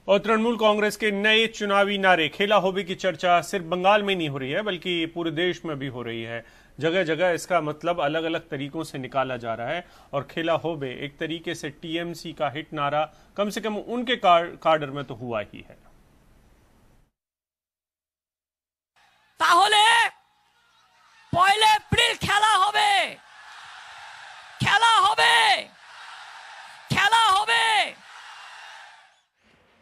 और तृणमूल कांग्रेस के नए चुनावी नारे खेला होबे की चर्चा सिर्फ बंगाल में नहीं हो रही है बल्कि पूरे देश में भी हो रही है। जगह जगह इसका मतलब अलग अलग तरीकों से निकाला जा रहा है और खेला होबे एक तरीके से टीएमसी का हिट नारा कम से कम उनके कार्डर में तो हुआ ही है। তাহলে পয়লা এপ্রিল খেলা হবে খেলা হবে খেলা হবে।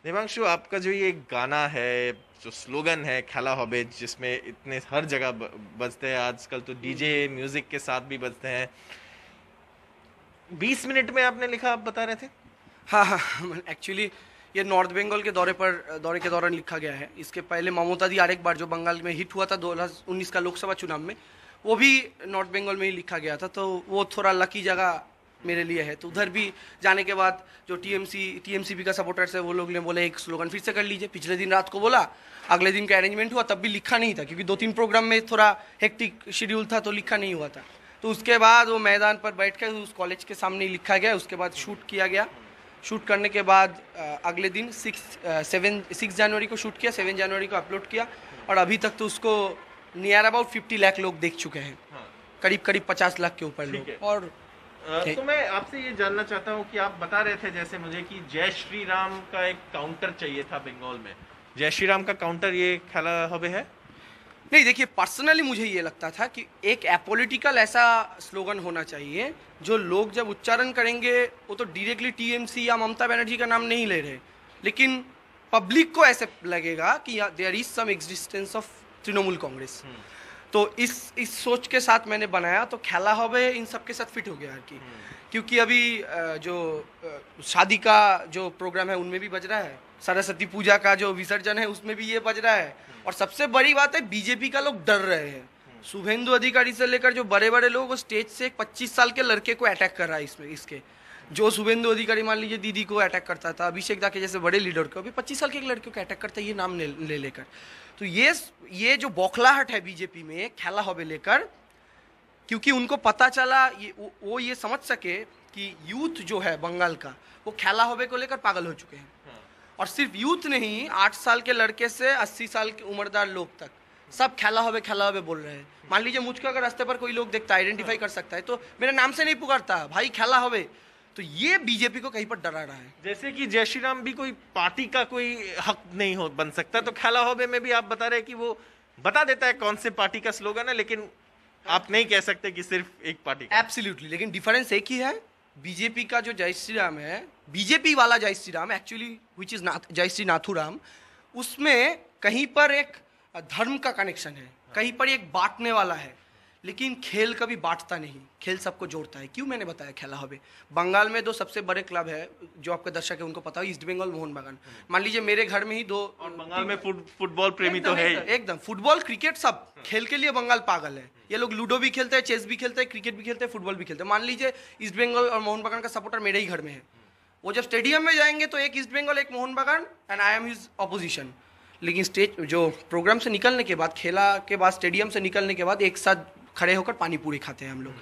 देवांशु, आपका जो ये गाना है, जो स्लोगन है खेला होबे, जिसमें इतने हर जगह बजते हैं, आजकल तो डीजे म्यूजिक के साथ भी बजते हैं, 20 मिनट में आपने लिखा, आप बता रहे थे? हाँ, एक्चुअली ये नॉर्थ बंगाल के दौरे के दौरान लिखा गया है। इसके पहले ममता दी आरेक बार जो बंगाल में हिट हुआ था 2019 का लोकसभा चुनाव में, वो भी नॉर्थ बंगाल में ही लिखा गया था, तो वो थोड़ा लकी जगह मेरे लिए है। तो उधर भी जाने के बाद जो टीएमसीपी का सपोर्टर्स है वो लोग ने बोले एक स्लोगन फिर से कर लीजिए। पिछले दिन रात को बोला, अगले दिन का अरेंजमेंट हुआ, तब भी लिखा नहीं था क्योंकि 2-3 प्रोग्राम में थोड़ा हेक्टिक शेड्यूल था तो लिखा नहीं हुआ था। तो उसके बाद वो मैदान पर बैठ कर उस कॉलेज के सामने ही लिखा गया। उसके बाद शूट किया गया। शूट करने के बाद अगले दिन 6 जनवरी को शूट किया, 7 जनवरी को अपलोड किया और अभी तक तो उसको नियर अबाउट 50 लाख लोग देख चुके हैं। करीब 50 लाख के ऊपर लोग। और तो मैं आपसे ये जानना चाहता हूँ कि आप बता रहे थे जैसे मुझे कि जय श्री राम का एक काउंटर चाहिए था बंगाल में, जय श्री राम का काउंटर ये खेला होबे है? नहीं, देखिए पर्सनली मुझे ये लगता था कि एक एपॉलिटिकल ऐसा स्लोगन होना चाहिए जो लोग जब उच्चारण करेंगे वो तो डायरेक्टली टीएमसी या ममता बनर्जी का नाम नहीं ले रहे, लेकिन पब्लिक को ऐसे लगेगा कि there is some existence of Trinamool Congress. तो इस सोच के साथ मैंने बनाया, तो खेला होबे इन सब के साथ फिट हो गया कि क्योंकि अभी जो शादी का जो प्रोग्राम है उनमें भी बज रहा है, सरस्वती पूजा का जो विसर्जन है उसमें भी ये बज रहा है, और सबसे बड़ी बात है बीजेपी का लोग डर रहे हैं। शुभेंदु अधिकारी से लेकर जो बड़े बड़े लोग, वो स्टेज से एक 25 साल के लड़के को अटैक कर रहा है। इसके जो शुभेंदु अधिकारी मान लीजिए दीदी को अटैक करता था, अभिषेक दा के जैसे बड़े लीडर को, अभी 25 साल के एक लड़के को अटैक करता है ये नाम ले लेकर। तो ये जो बौखलाहट है बीजेपी में खेला होबे लेकर, क्योंकि उनको पता चला, वो ये समझ सके कि यूथ जो है बंगाल का वो खेला होबे को लेकर पागल हो चुके हैं। और सिर्फ यूथ नहीं, 8 साल के लड़के से 80 साल के उम्रदार लोग तक सब खेला होबे बोल रहे हैं। मान लीजिए मुझको अगर रास्ते पर कोई लोग देखता है, आइडेंटिफाई कर सकता है, तो मेरे नाम से नहीं पुकारता भाई खेला होबे। तो ये बीजेपी को कहीं पर डरा रहा है। जैसे कि जय श्री राम भी कोई पार्टी का कोई हक नहीं हो बन सकता, तो खेला होबे में भी आप बता रहे हैं कि वो बता देता है कौन से पार्टी का स्लोगन है, लेकिन आप नहीं कह सकते कि सिर्फ एक पार्टी का। एब्सोल्युटली, लेकिन डिफरेंस एक ही है। बीजेपी का जो जय श्री राम है, बीजेपी वाला जय Shri Ram actually which is जय श्री नाथुराम, उसमें कहीं पर एक धर्म का कनेक्शन है, कहीं पर एक बांटने वाला है, लेकिन खेल कभी बांटता नहीं, खेल सबको जोड़ता है। क्यों मैंने बताया खेला होबे? बंगाल में 2 सबसे बड़े क्लब है जो आपके दर्शक है उनको पता हो, ईस्ट बंगाल, मोहन बागान। मान लीजिए मेरे घर में ही 2, और बंगाल में फुटबॉल प्रेमी तो है एकदम फुटबॉल क्रिकेट सब खेल के लिए बंगाल पागल है। ये लोग लूडो भी खेलते हैं, चेस भी खेलते हैं, क्रिकेट भी खेलते हैं, फुटबॉल भी खेलते हैं। मान लीजिए ईस्ट बंगाल और मोहन बागान का सपोर्टर मेरे ही घर में है, वो जब स्टेडियम में जाएंगे तो एक ईस्ट बंगाल एक मोहन बागान and I am his opposition. लेकिन स्टेज जो प्रोग्राम से निकलने के बाद, खेला के बाद, स्टेडियम से निकलने के बाद एक साथ खड़े होकर पानी पूरी खाते हैं हम लोग।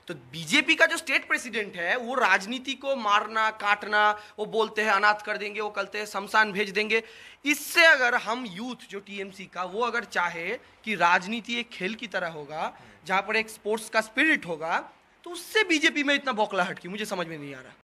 तो बीजेपी का जो स्टेट प्रेसिडेंट है वो राजनीति को मारना काटना, वो बोलते हैं अनाथ कर देंगे, वो कहते हैं शमशान भेज देंगे। इससे अगर हम यूथ जो टीएमसी का, वो अगर चाहे कि राजनीति एक खेल की तरह होगा जहां पर एक स्पोर्ट्स का स्पिरिट होगा, तो उससे बीजेपी में इतना बौखलाहट की मुझे समझ में नहीं आ रहा।